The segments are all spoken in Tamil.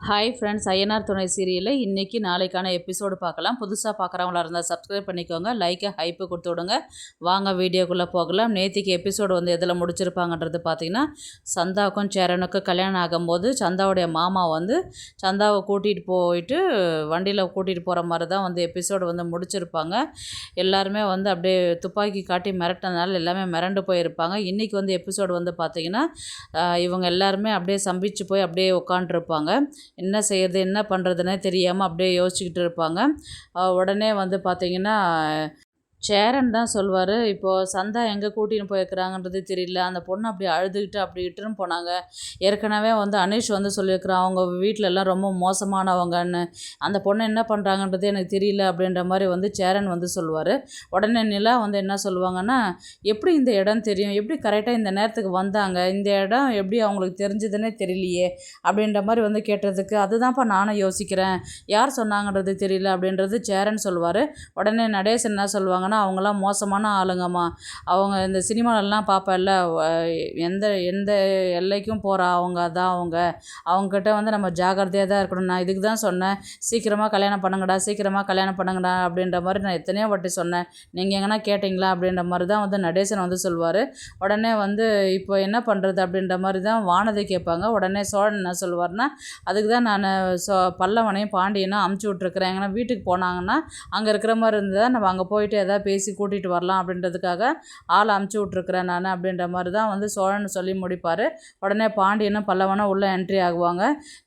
ஹாய் ஃப்ரெண்ட்ஸ், ஐயனார் துணை சீரியலில் இன்றைக்கி நாளைக்கான எபிசோடு பார்க்கலாம். புதுசாக பார்க்குறவங்களா இருந்தால் சப்ஸ்கிரைப் பண்ணிக்கோங்க, லைக்கை ஹைப்பு கொடுத்து விடுங்க. வாங்க வீடியோக்குள்ளே போகலாம். நேற்றுக்கு எபிசோடு எதில் முடிச்சிருப்பாங்கன்றது பார்த்திங்கன்னா, சந்தாவுக்கும் சேரனுக்கும் கல்யாணம் ஆகும்போது சந்தாவுடைய மாமா சந்தாவை கூட்டிகிட்டு போயிட்டு வண்டியில் கூட்டிகிட்டு போகிற மாதிரி தான் எபிசோடு முடிச்சிருப்பாங்க. எல்லாருமே அப்படியே துப்பாக்கி காட்டி மிரட்டினால எல்லாமே மிரண்டு போயிருப்பாங்க. இன்றைக்கி எபிசோடு பார்த்திங்கன்னா, இவங்க எல்லாருமே அப்படியே சம்பிச்சு போய் அப்படியே உட்காண்ட்ருப்பாங்க. என்ன செய்யறது என்ன பண்ணுறதுன்னே தெரியாமல் அப்படியே யோசிச்சுக்கிட்டு இருப்பாங்க. உடனே பார்த்திங்கன்னா சேரன் தான் சொல்வார், இப்போது சந்தா எங்கே கூட்டின்னு போயிருக்கிறாங்கன்றது தெரியல, அந்த பொண்ணு அப்படி அழுதுகிட்டு அப்படி இட்டுன்னு போனாங்க. ஏற்கனவே அனீஷ் சொல்லியிருக்கிறான் அவங்க வீட்டிலலாம் ரொம்ப மோசமானவங்கன்னு, அந்த பொண்ணை என்ன பண்ணுறாங்கன்றது எனக்கு தெரியல அப்படின்ற மாதிரி சேரன் சொல்லுவார். உடனே நிலா என்ன சொல்லுவாங்கன்னா, எப்படி இந்த இடம் தெரியும், எப்படி கரெக்டாக இந்த நேரத்துக்கு வந்தாங்க, இந்த இடம் எப்படி அவங்களுக்கு தெரிஞ்சதுன்னே தெரியலையே அப்படின்ற மாதிரி கேட்டதுக்கு, அதுதான்ப்பா நானும் யோசிக்கிறேன், யார் சொன்னாங்கன்றது தெரியல அப்படின்றது சேரன் சொல்லுவார். உடனே நடேசன் என்ன சொல்லுவாங்கன்னா, அவங்களாம் மோசமான ஆளுங்கம்மா, அவங்க இந்த சினிமாலெலாம் பார்ப்பேன்ல, எந்த எந்த எல்லைக்கும் போகிற அவங்க தான் அவங்கக்கிட்ட நம்ம ஜாக்கிரதையாக தான் இருக்கணும். நான் இதுக்கு தான் சொன்னேன், சீக்கிரமாக கல்யாணம் பண்ணுங்கடா, சீக்கிரமாக கல்யாணம் பண்ணுங்கடா அப்படின்ற மாதிரி நான் எத்தனையோ வாட்டி சொன்னேன், நீங்கள் எங்கன்னா கேட்டிங்களா அப்படின்ற மாதிரி தான் நடேசன் சொல்லுவார். உடனே இப்போ என்ன பண்ணுறது அப்படின்ற மாதிரி தான் வானதி கேட்பாங்க. உடனே சோழன் என்ன சொல்லுவார்னா, அதுக்கு தான் நான் பல்லவனையும் பாண்டியனும் அமுச்சு விட்ருக்குறேன், எங்கன்னா வீட்டுக்கு போனாங்கன்னா அங்கே இருக்கிற மாதிரி இருந்தால் நம்ம அங்கே போயிட்டு எதாவது பேசி கூட்டிகிட்டு வரலாம் அப்படின்றதுக்காக ஆள் அமுச்சு விட்ருக்குறேன் நான் அப்படின்ற மாதிரி தான் சோழன் சொல்லி முடிப்பார். உடனே பாண்டியனும் பல்லவனும் உள்ளே என்ட்ரி ஆகுவாங்க.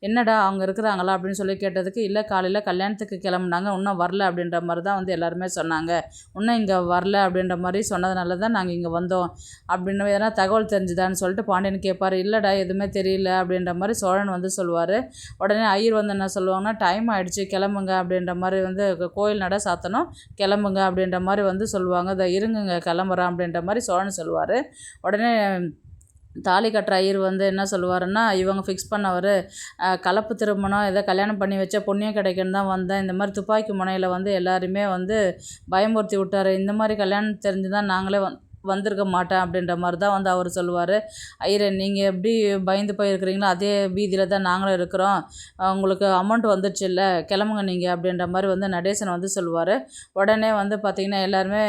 என்னடா அவங்க இருக்கிறாங்களா அப்படின்னு சொல்லி கேட்டதுக்கு, இல்லை காலையில் கல்யாணத்துக்கு கிளம்புனாங்க, இன்னும் வரல அப்படின்ற மாதிரி தான் எல்லாருமே சொன்னாங்க, இன்னும் இங்கே வரல அப்படின்ற மாதிரி சொன்னதுனால தான் நாங்கள் இங்கே வந்தோம் அப்படின்னு எதனா தகவல் தெரிஞ்சுதான்னு சொல்லிட்டு பாண்டியன் கேட்பார். இல்லைடா எதுவுமே தெரியல அப்படின்ற மாதிரி சோழன் சொல்லுவார். உடனே ஐயர் என்ன சொல்லுவாங்கன்னா, டைம் ஆகிடுச்சு கிளம்புங்க அப்படின்ற மாதிரி கோயில் நட சாத்தணும், கிளம்புங்க அப்படின்ற மாதிரி சொல்லுவாங்க. இதை இருங்குங்க கிளம்புறான் அப்படின்ற மாதிரி சோழன் சொல்லுவார். உடனே தாலி கட்டுற ஐயர் என்ன சொல்லுவாருன்னா, இவங்க ஃபிக்ஸ் பண்ணவர் கலப்பு திருமணம் ஏதோ கல்யாணம் பண்ணி வச்ச புண்ணியம் கிடைக்குன்னு தான் வந்தேன், இந்த மாதிரி துப்பாக்கி முனையில் எல்லாருமே பயமுறுத்தி விட்டார், இந்த மாதிரி கல்யாணம் தெரிஞ்சு தான் நாங்களே வந்திருக்க மாட்டேன் அப்படின்ற மாதிரி தான் அவர் சொல்லுவார். ஐயரே, நீங்கள் எப்படி பயந்து போயிருக்கிறீங்களோ அதே வீதியில் தான் நாங்களும் இருக்கிறோம், உங்களுக்கு அமௌண்ட் வந்துடுச்சு இல்லை, கிளம்புங்க நீங்கள் அப்படின்ற மாதிரி நடேசன் சொல்லுவார். உடனே பார்த்திங்கன்னா எல்லாருமே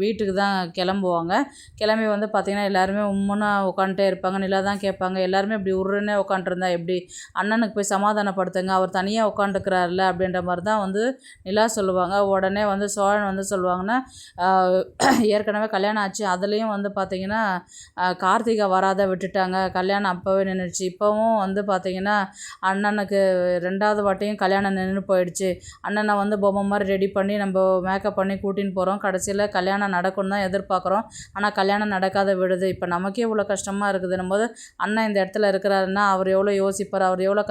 வீட்டுக்கு தான் கிளம்புவாங்க. கிளம்பி பார்த்திங்கன்னா எல்லாருமே உம்முன்னா உட்காந்துட்டே இருப்பாங்க. நிலா தான் கேட்பாங்க, எல்லாருமே இப்படி உருன்னே உட்காண்ட்ருந்தா எப்படி, அண்ணனுக்கு போய் சமாதானப்படுத்துங்க, அவர் தனியாக உட்காந்துக்கிறாருல அப்படின்ற மாதிரி தான் நிலா சொல்லுவாங்க. உடனே சோழன் சொல்லுவாங்கன்னா, ஏற்கனவே கல்யாணம் ஆச்சு, அதுலேயும் பார்த்திங்கன்னா கார்த்திகா வராத விட்டுட்டாங்க, கல்யாணம் அப்போவே நின்றுச்சு, இப்போவும் பார்த்திங்கன்னா அண்ணனுக்கு 2வது வாட்டியும் கல்யாணம் நின்று போயிடுச்சு, அண்ணனை பொம்மை மாதிரி ரெடி பண்ணி நம்ம மேக்கப் பண்ணி கூட்டின்னு போகிறோம், கடைசியில் கல்யாணம் நடக்கும்னு தான் எதிர்பார்க்குறோம், ஆனால் கல்யாணம் நடக்காத விடுது, இப்போ நமக்கே இவ்வளோ கஷ்டமாக இருக்குதுன்னும் போது அண்ணன் இந்த இடத்துல இருக்கிறாருன்னா அவர் எவ்வளோ யோசிப்பார், அவர் எவ்வளோ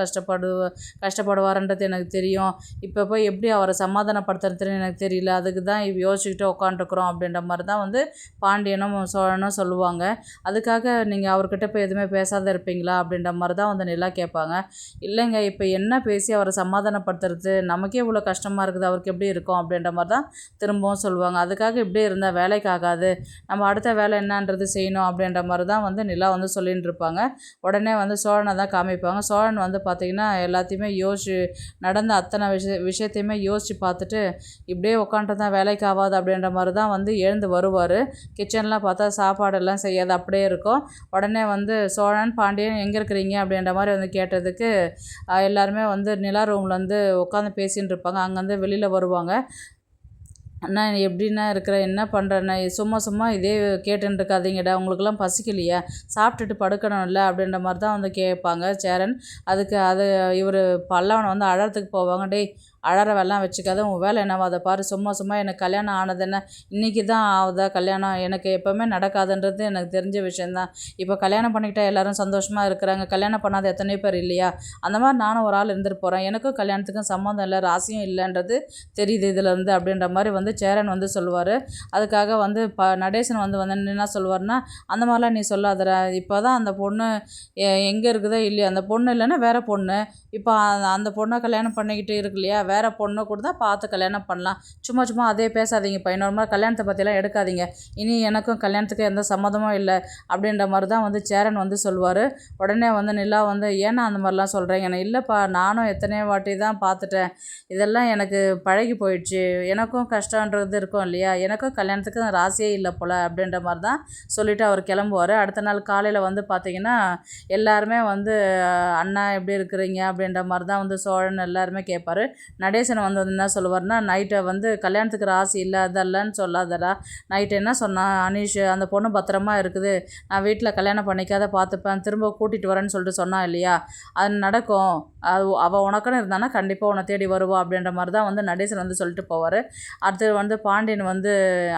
கஷ்டப்படுவார்ன்றது எனக்கு தெரியும், இப்போ போய் எப்படி அவரை சமாதானப்படுத்துறதுன்னு எனக்கு தெரியல, அதுக்கு தான் யோசிச்சுக்கிட்டு உட்காந்துருக்குறோம் அப்படின்ற மாதிரி தான் பாண்டியனும் சோழனும் சொல்லுவாங்க. அதுக்காக நீங்கள் அவர்கிட்ட போய் எதுவுமே பேசாத இருப்பீங்களா அப்படின்ற மாதிரி தான் நிலா கேட்பாங்க. இல்லைங்க, இப்போ என்ன பேசி அவரை சமாதானப்படுத்துறது, நமக்கே இவ்வளோ கஷ்டமாக இருக்குது, அவருக்கு எப்படி இருக்கும் அப்படின்ற மாதிரி தான் திரும்பவும் சொல்லுவாங்க. அதுக்காக இப்படியே இருந்தால் வேலைக்கு ஆகாது, நம்ம அடுத்த வேலை என்னன்றது செய்யணும் அப்படின்ற மாதிரி தான் நிலா சொல்லின்னு இருப்பாங்க. உடனே சோழனை தான் காமிப்பாங்க. சோழன் பார்த்திங்கன்னா எல்லாத்தையுமே நடந்த அத்தனை விஷயத்தையுமே யோசித்து பார்த்துட்டு, இப்படியே உட்காந்துட்டு தான் வேலைக்கு ஆகாது அப்படின்ற மாதிரி தான் எழுந்து வருவார். கிச்சன்லாம் பார்த்தா சாப்பாடெல்லாம் செய்யாது அப்படியே இருக்கும். உடனே சோழன் பாண்டியன் எங்கே இருக்கிறீங்க அப்படின்ற மாதிரி கேட்டதுக்கு, எல்லாருமே நிலா ரூமில் உட்காந்து பேசின்னு இருப்பாங்க. அங்கேருந்து வெளியில் வருவாங்க. அண்ணா எப்படின்னா இருக்கிற, என்ன பண்ணுறேண்ணா, சும்மா இதே கேட்டுன்னு இருக்காதீங்கடா, உங்களுக்கெல்லாம் பசிக்கலையா, சாப்பிட்டுட்டு படுக்கணும்ல அப்படின்ற மாதிரி தான் கேட்பாங்க சேரன். அதுக்கு இவர் பல்லவன் அழறதுக்கு போவாங்க. டேய், அழற வெள்ளம் வச்சுக்காத, உன் வேலை என்னவோ அதை பாரு, சும்மா எனக்கு கல்யாணம் ஆனது என்ன, இன்றைக்கி தான் ஆகுதா கல்யாணம், எனக்கு எப்போவுமே நடக்காதுன்றது எனக்கு தெரிஞ்ச விஷயந்தான், இப்போ கல்யாணம் பண்ணிக்கிட்டால் எல்லோரும் சந்தோஷமாக இருக்கிறாங்க, கல்யாணம் பண்ணாத எத்தனை பேர் இல்லையா, அந்த மாதிரி நானும் ஒரு ஆள் இருந்துட்டு போகிறேன், எனக்கும் கல்யாணத்துக்கும் சம்மந்தம் இல்லை, ராசியும் இல்லைன்றது தெரியுது இதிலேருந்து அப்படின்ற மாதிரி சேரன் சொல்லுவார். அதுக்காக நடேசன் என்ன சொல்லுவார்னா, அந்த மாதிரிலாம் நீ சொல்லாதடா, இப்போ தான் அந்த பொண்ணு எங்கே இருக்குதோ இல்லையா, அந்த பொண்ணு இல்லைன்னா வேறு பொண்ணு, இப்போ அந்த பொண்ணை கல்யாணம் பண்ணிக்கிட்டு இருக்கு இல்லையா, வேறு பொண்ணு கூட தான் பார்த்து கல்யாணம் பண்ணலாம், சும்மா சும்மா அதே பேசாதீங்கப்பா, இன்னொரு மாதிரி கல்யாணத்தை பற்றிலாம் எடுக்காதீங்க, இனி எனக்கும் கல்யாணத்துக்கு எந்த சம்மதமும் இல்லை அப்படின்ற மாதிரி தான் வந்து சேரன் வந்து சொல்லுவார். உடனே வந்து நிலா வந்து ஏன்னா அந்த மாதிரிலாம் சொல்கிறேன், எனக்கு இல்லைப்பா நானும் எத்தனையோ வாட்டி தான் பார்த்துட்டேன், இதெல்லாம் எனக்கு பழகி போயிடுச்சு, எனக்கும் கஷ்டன்றது இருக்கும் இல்லையா, எனக்கும் கல்யாணத்துக்கு ராசியே இல்லை போல் அப்படின்ற மாதிரி தான் சொல்லிவிட்டு அவர் கிளம்புவார். அடுத்த நாள் காலையில் வந்து பார்த்திங்கன்னா எல்லாருமே வந்து அண்ணா எப்படி இருக்கிறீங்க அப்படின்ற மாதிரி தான் வந்து சோழன் எல்லாருமே கேட்பார். நடேசன் வந்து என்ன சொல்லுவார்னா, நைட்டை வந்து கல்யாணத்துக்கு ராசி இல்லை அதெல்லாம்னு சொல்லாதடா, நைட்டு என்ன சொன்னான் அனீஷ், அந்த பொண்ணு பத்திரமா இருக்குது, நான் வீட்டில் கல்யாணம் பண்ணிக்காத பார்த்துப்பேன், திரும்ப கூட்டிகிட்டு வரேன்னு சொல்லிட்டு சொன்னான் இல்லையா, அது நடக்கும், அவள் உனக்குன்னு இருந்தானா கண்டிப்பாக உன்னை தேடி வருவா அப்படின்ற மாதிரி தான் வந்து நடேசன் வந்து சொல்லிட்டு போவார். அடுத்து வந்து பாண்டியன் வந்து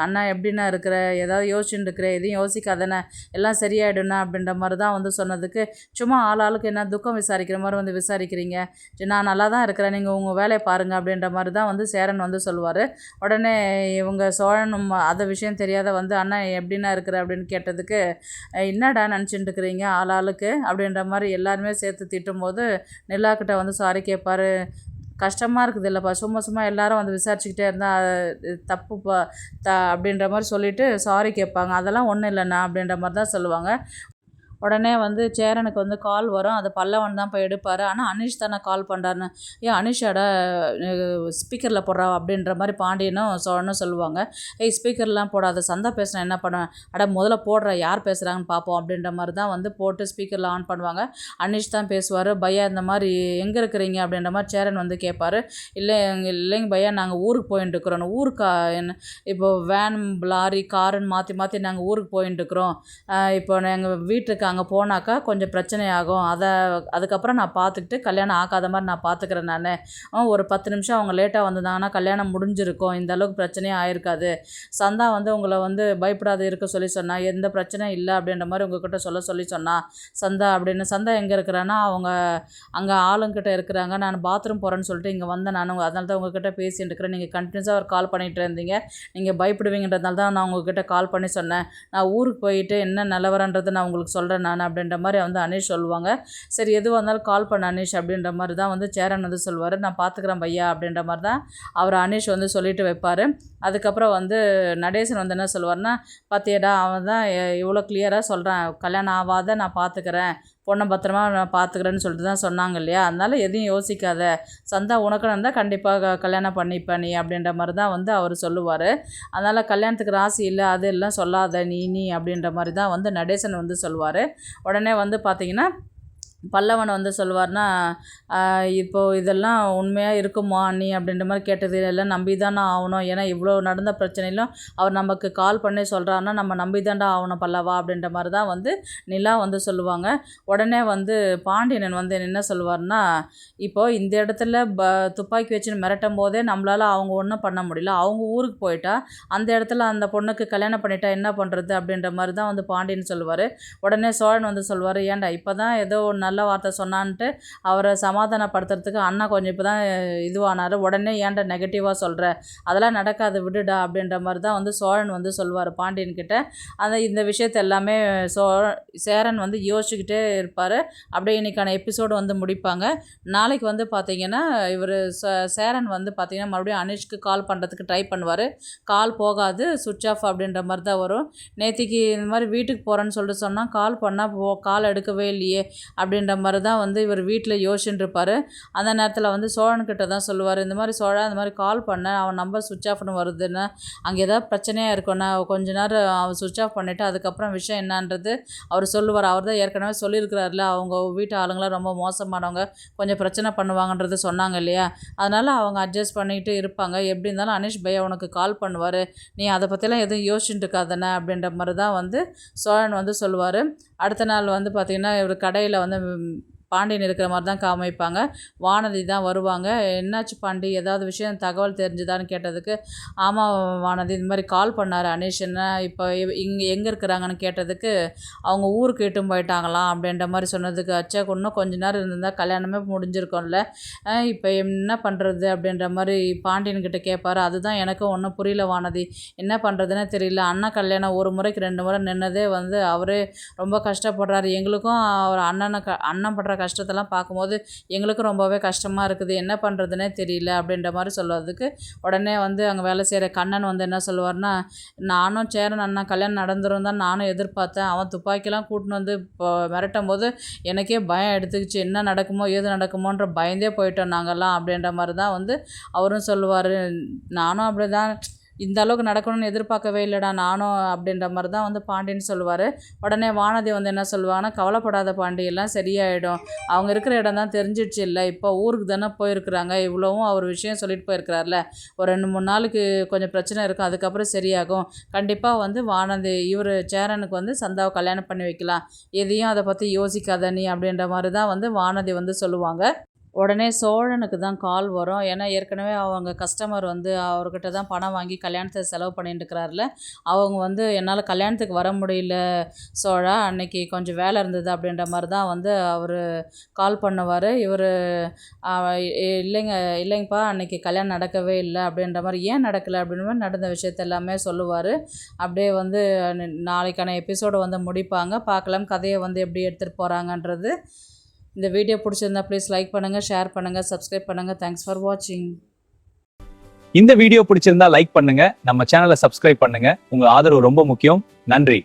அண்ணா எப்படின்னா இருக்கிற, ஏதாவது யோசிச்சுட்டு இருக்கிற, எதையும் யோசிக்காதானே, எல்லாம் சரியாயிடுண்ணா அப்படின்ற மாதிரி தான் வந்து சொன்னதுக்கு, சும்மா ஆளுக்கு என்ன துக்கம் விசாரிக்கிற மாதிரி வந்து விசாரிக்கிறீங்க, நான் நல்லா தான் இருக்கிறேன், நீங்கள் உங்கள் வேலையை பாருங்கள் அப்படின்ற மாதிரி தான் வந்து சேரன் வந்து சொல்லுவார். உடனே இவங்க சோழனும் அதை விஷயம் தெரியாத வந்து அண்ணா எப்படின்னா இருக்கிற அப்படின்னு கேட்டதுக்கு, என்னடா நினச்சிட்டு இருக்கிறீங்க ஆளுக்கு அப்படின்ற மாதிரி எல்லாருமே சேர்த்து திட்டும்போது நிலாக்கிட்ட வந்து சாரி கேட்பார். கஷ்டமாக இருக்குது இல்லைப்பா, சும்மா சும்மா எல்லாரும் வந்து விசாரிச்சுக்கிட்டே இருந்தால் தப்புப்பா அப்படின்ற மாதிரி சொல்லிவிட்டு சாரி கேட்பாங்க, அதெல்லாம் ஒன்றும் இல்லைண்ணா அப்படின்ற மாதிரி தான் சொல்லுவாங்க. உடனே வந்து சேரனுக்கு வந்து கால் வரும், அது பல்லவன் தான் போய் எடுப்பார். ஆனால் அனீஷ் தானே கால் பண்ணுறாருன்னு, ஏன் அனீஷோட ஸ்பீக்கரில் போடுறா அப்படின்ற மாதிரி பாண்டியனும் சோழனும் சொல்லுவாங்க. ஸ்பீக்கர்லாம் போடாத, சந்தா பேசுனா என்ன பண்ணுவேன், முதல்ல போடுற யார் பேசுகிறாங்கன்னு பார்ப்போம் அப்படின்ற மாதிரி தான் வந்து போட்டு ஸ்பீக்கரில் ஆன் பண்ணுவாங்க. அனீஷ் தான் பேசுவார். பையா இந்த மாதிரி எங்கே இருக்கிறீங்க அப்படின்ற மாதிரி சேரன் வந்து கேட்பார். இல்லைங்க பையா, நாங்கள் ஊருக்கு போயின்னு இருக்கிறோம், ஊருக்கா என்ன, இப்போ வேன் லாரி காருன்னு மாற்றி மாற்றி நாங்கள் ஊருக்கு போயின்னு இருக்கிறோம், இப்போ எங்கள் வீட்டுக்கு அங்கே போனாக்கா கொஞ்சம் பிரச்சனை ஆகும், அதுக்கப்புறம் நான் பார்த்துக்கிட்டு கல்யாணம் ஆகாத மாதிரி நான் பார்த்துக்கிறேன், நான் ஒரு 10 நிமிஷம் அவங்க லேட்டாக வந்திருந்தாங்கன்னா கல்யாணம் முடிஞ்சிருக்கும், இந்த அளவுக்கு பிரச்சனையே ஆயிருக்காது, சந்தா வந்து உங்களை வந்து பயப்படாத இருக்க சொல்லி சொன்னா, எந்த பிரச்சனையும் இல்லை அப்படின்ற மாதிரி உங்ககிட்ட சொல்லி சொன்னா சந்தா அப்படின்னு. சந்தா எங்கே இருக்கிறான்னா அவங்க அங்கே ஆளுங்கிட்ட இருக்கிறாங்க, நான் பாத்ரூம் போகிறேன்னு சொல்லிட்டு இங்கே வந்தேன், நான் அதனால தான் உங்ககிட்ட பேசிட்டு இருக்கிறேன், நீங்கள் கண்டினியூஸாக ஒரு கால் பண்ணிகிட்டு இருந்தீங்க, நீங்கள் பயப்படுவீங்கன்றதுனால தான் நான் உங்ககிட்ட கால் பண்ணி சொன்னேன், நான் ஊருக்கு போயிட்டு என்ன நிலவரன்றது நான் உங்களுக்கு சொல்கிறேன் நான் அப்படின்ற மாதிரி வந்து அனீஷ் சொல்லுவாங்க. சரி எதுவாக இருந்தாலும் கால் பண்ண அனீஷ் அப்படின்ற மாதிரி தான் வந்து சேரன் வந்து சொல்லுவார். நான் பார்த்துக்கிறேன் பையா அப்படின்ற மாதிரி தான் அவர் அனீஷ் வந்து சொல்லிட்டு வைப்பார். அதுக்கப்புறம் வந்து நடேசன் வந்து என்ன சொல்லுவார்னா, பார்த்தியடா அவன் தான் இவ்வளோ கிளியராக சொல்கிறான், கல்யாணம் ஆகாத நான் பார்த்துக்கிறேன், பொண்ணை பத்திரமா நான் பார்த்துக்கிறேன்னு சொல்லிட்டு தான் சொன்னாங்க இல்லையா, அதனால் எதையும் யோசிக்காத, சந்தா உனக்குன்னு இருந்தால் கண்டிப்பாக கல்யாணம் பண்ணிப்ப நீ அப்படின்ற மாதிரி தான் வந்து அவர் சொல்லுவார். அதனால் கல்யாணத்துக்கு ராசி இல்லை அது எல்லாம் சொல்லாத நீ அப்படின்ற மாதிரி தான் வந்து நடேசன் வந்து சொல்லுவார். உடனே வந்து பார்த்திங்கன்னா பல்லவன் வந்து சொல்லுவார்னா, இப்போது இதெல்லாம் உண்மையாக இருக்குமா நீ அப்படின்ற மாதிரி கேட்டது எல்லாம் நம்பி தானே ஆகணும், ஏன்னா இவ்வளோ நடந்த பிரச்சனையிலும் அவர் நமக்கு கால் பண்ணி சொல்கிறாருன்னா நம்ம நம்பி தாண்டா ஆகணும் பல்லவா அப்படின்ற மாதிரி தான் வந்து நிலா வந்து சொல்லுவாங்க. உடனே வந்து பாண்டியனன் வந்து என்ன சொல்லுவார்னா, இப்போது இந்த இடத்துல துப்பாக்கி வச்சுன்னு மிரட்டும் போதே நம்மளால் அவங்க ஒன்றும் பண்ண முடியல, அவங்க ஊருக்கு போயிட்டா அந்த இடத்துல அந்த பொண்ணுக்கு கல்யாணம் பண்ணிட்டா என்ன பண்ணுறது அப்படின்ற மாதிரி தான் வந்து பாண்டியன் சொல்லுவார். உடனே சோழன் வந்து சொல்லுவார், ஏன்டா இப்போ தான் ஏதோ நல்ல வார்த்தை சொன்னான்ட்டு அவரை சமாதானப்படுத்துறதுக்கு அண்ணா கொஞ்சம் இப்போ தான் இதுவானார், உடனே ஏன்டா நெகட்டிவாக சொல்கிற, அதெல்லாம் நடக்காது விடுடா அப்படின்ற மாதிரி தான் வந்து சோழன் வந்து சொல்லுவார் பாண்டியன்கிட்ட. இந்த விஷயத்தை எல்லாமே சேரன் வந்து யோசிச்சுக்கிட்டே இருப்பார். அப்படியே இன்றைக்கான எபிசோடு வந்து முடிப்பாங்க. நாளைக்கு வந்து பார்த்திங்கன்னா இவர் சேரன் வந்து பார்த்திங்கன்னா மறுபடியும் அனீஷ்க்கு கால் பண்ணுறதுக்கு ட்ரை பண்ணுவார், கால் போகாது, சுவிட்ச் ஆஃப் அப்படின்ற மாதிரி தான் வரும். நேற்றுக்கு இந்த மாதிரி வீட்டுக்கு போகிறேன்னு சொல்லிட்டு சொன்னால் கால் பண்ணால் கால் எடுக்கவே இல்லையே அப்படின்ற மாதிரி தான் வந்து இவர் வீட்டில் யோசிச்சுட்டு இருப்பார். அந்த நேரத்தில் வந்து சோழன்கிட்ட தான் சொல்லுவார், இந்த மாதிரி சோழன் இந்த மாதிரி கால் பண்ண அவன் நம்பர் சுவிட்ச் ஆஃப்னு வருதுன்னு, அங்கே ஏதாவது பிரச்சனையாக இருக்கும்னா கொஞ்ச நேரம் அவன் சுவிட்ச் ஆஃப் பண்ணிவிட்டு அதுக்கப்புறம் விஷயம் என்னன்றது அவர் சொல்லுவார். அவர் தான் ஏற்கனவே சொல்லியிருக்கிறார்ல, அவங்க வீட்டு ஆளுங்களாம் ரொம்ப மோசமானவங்க, கொஞ்சம் பிரச்சனை பண்ணுவாங்கன்றது சொன்னாங்க இல்லையா, அதனால் அவங்க அட்ஜஸ்ட் பண்ணிக்கிட்டு இருப்பாங்க, எப்படி இருந்தாலும் அனீஷ் பையா உனக்கு கால் பண்ணுவார், நீ அதை பற்றிலாம் எதுவும் யோசிச்சுட்டு இருக்காதானே அப்படின்ற மாதிரி தான் வந்து சோழன் வந்து சொல்லுவார். அடுத்த நாள் வந்து பார்த்திங்கன்னா இவர் கடையில் வந்து பாண்டியன் இருக்கிற மாதிரி தான் காமிப்பாங்க. வானதி தான் வருவாங்க. என்னாச்சு பாண்டி, ஏதாவது விஷயம் தகவல் தெரிஞ்சுதான்னு கேட்டதுக்கு, ஆமாம் வானதி இந்த மாதிரி கால் பண்ணார் அனீஷ், என்ன இப்போ எங்கே இருக்கிறாங்கன்னு கேட்டதுக்கு, அவங்க ஊருக்கு இட்டும் போயிட்டாங்களாம் அப்படின்ற மாதிரி சொன்னதுக்கு, அச்சா இன்னும் கொஞ்ச நேரம் இருந்தால் கல்யாணமே முடிஞ்சிருக்கோம்ல, இப்போ என்ன பண்ணுறது அப்படின்ற மாதிரி பாண்டியன்கிட்ட கேட்பார். அதுதான் எனக்கும் ஒன்றும் புரியல வானதி, என்ன பண்ணுறதுன்னு தெரியல, அண்ணன் கல்யாணம் ஒரு முறைக்கு 2 முறை நின்னதே வந்து அவரே ரொம்ப கஷ்டப்படுறாரு, எங்களுக்கும் அவர் அண்ணன் படுற கஷ்டத்தெல்லாம் பார்க்கும்போது எங்களுக்கும் ரொம்பவே கஷ்டமாக இருக்குது, என்ன பண்ணுறதுனே தெரியல அப்படின்ற மாதிரி சொல்லுறதுக்கு உடனே வந்து அங்கே வேலை செய்கிற கண்ணன் வந்து என்ன சொல்லுவார்னா, நானும் சேரன் அண்ணா கல்யாணம் நடந்துரும் தான் நானும் எதிர்பார்த்தேன், அவன் துப்பாக்கிலாம் கூட்டின்னு வந்து இப்போ மிரட்டும் போது எனக்கே பயம் எடுத்துக்கிச்சு, என்ன நடக்குமோ ஏது நடக்குமோன்ற பயந்தே போயிட்டோம் நாங்கள்லாம் அப்படின்ற மாதிரி தான் வந்து அவரும் சொல்லுவார். நானும் அப்படி தான், இந்த அளவுக்கு நடக்கணும்னு எதிர்பார்க்கவே இல்லைடா நானும் அப்படின்ற மாதிரி தான் வந்து பாண்டின்னு சொல்லுவார். உடனே வானதி வந்து என்ன சொல்லுவாங்கன்னா, கவலைப்படாத பாண்டி, எல்லாம் சரியாயிடும், அவங்க இருக்கிற இடம் தான் தெரிஞ்சிடுச்சு இல்லை, இப்போ ஊருக்கு தானே போயிருக்கிறாங்க, இவ்வளவும் அவர் விஷயம் சொல்லிட்டு போயிருக்கிறார்ல, ஒரு 2-3 நாளுக்கு கொஞ்சம் பிரச்சனை இருக்கும், அதுக்கப்புறம் சரியாகும், கண்டிப்பாக வந்து வானதி இவர் சேரனுக்கு வந்து சந்தாவை கல்யாணம் பண்ணி வைக்கலாம், எதையும் அதை பற்றி யோசிக்காத நீ அப்படின்ற மாதிரி தான் வந்து வானதி வந்து சொல்லுவாங்க. உடனே சோழனுக்கு தான் கால் வரும். ஏன்னா ஏற்கனவே அவங்க கஸ்டமர் வந்து அவர்கிட்ட தான் பணம் வாங்கி கல்யாணத்தை செலவு பண்ணிட்டு இருக்கிறாருல, அவங்க வந்து என்னால் கல்யாணத்துக்கு வர முடியல சோழா, அன்னைக்கு கொஞ்சம் வேலை இருந்தது அப்படின்ற மாதிரி தான் வந்து அவர் கால் பண்ணுவார். இவர் இல்லைங்கப்பா அன்னைக்கு கல்யாணம் நடக்கவே இல்லை அப்படின்ற மாதிரி, ஏன் நடக்கலை அப்படின்ற மாதிரி நடந்த விஷயத்த எல்லாமே சொல்லுவார். அப்படியே வந்து நாளைக்கான எபிசோடு வந்து முடிப்பாங்க, பார்க்கலாம் கதையை வந்து எப்படி எடுத்துகிட்டு போகிறாங்கன்றது. இந்த வீடியோ பிடிச்சிருந்தா ப்ளீஸ் லைக் பண்ணுங்கள், ஷேர் பண்ணுங்கள், சப்ஸ்கிரைப் பண்ணுங்கள். தேங்க்ஸ் ஃபார் வாட்சிங். இந்த வீடியோ பிடிச்சிருந்தா லைக் பண்ணுங்க, நம்ம சேனலை சப்ஸ்கிரைப் பண்ணுங்க. உங்க ஆதரவு ரொம்ப முக்கியம். நன்றி.